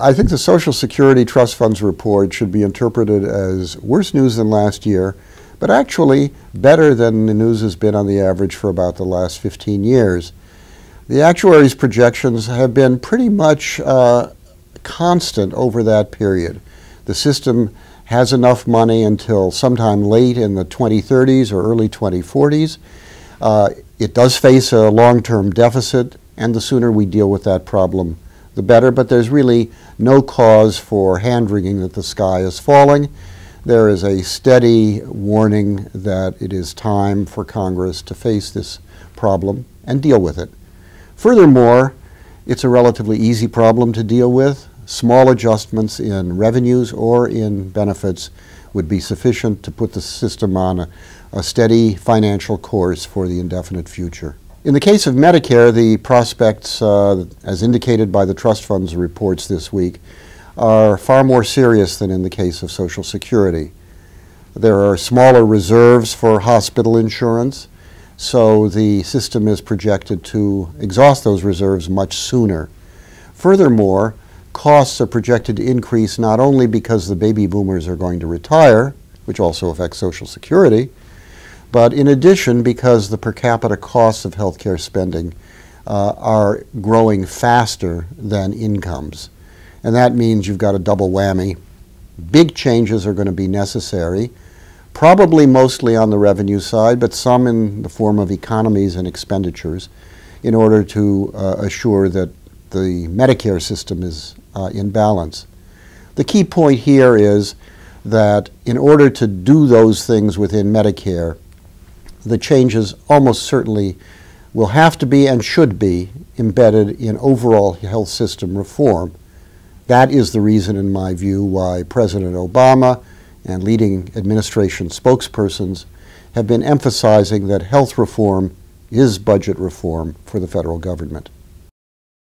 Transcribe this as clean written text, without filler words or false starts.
I think the Social Security Trust Funds report should be interpreted as worse news than last year, but actually better than the news has been on the average for about the last 15 years. The actuaries' projections have been pretty much constant over that period. The system has enough money until sometime late in the 2030s or early 2040s. It does face a long-term deficit, and the sooner we deal with that problem, the better, but there's really no cause for hand-wringing that the sky is falling. There is a steady warning that it is time for Congress to face this problem and deal with it. Furthermore, it's a relatively easy problem to deal with. Small adjustments in revenues or in benefits would be sufficient to put the system on a steady financial course for the indefinite future. In the case of Medicare, the prospects, as indicated by the trust funds reports this week, are far more serious than in the case of Social Security. There are smaller reserves for hospital insurance, so the system is projected to exhaust those reserves much sooner. Furthermore, costs are projected to increase not only because the baby boomers are going to retire, which also affects Social Security, but in addition because the per capita costs of healthcare spending are growing faster than incomes. And that means you've got a double whammy. Big changes are going to be necessary, probably mostly on the revenue side, but some in the form of economies and expenditures in order to assure that the Medicare system is in balance. The key point here is that in order to do those things within Medicare, the changes almost certainly will have to be and should be embedded in overall health system reform. That is the reason, in my view, why President Obama and leading administration spokespersons have been emphasizing that health reform is budget reform for the federal government.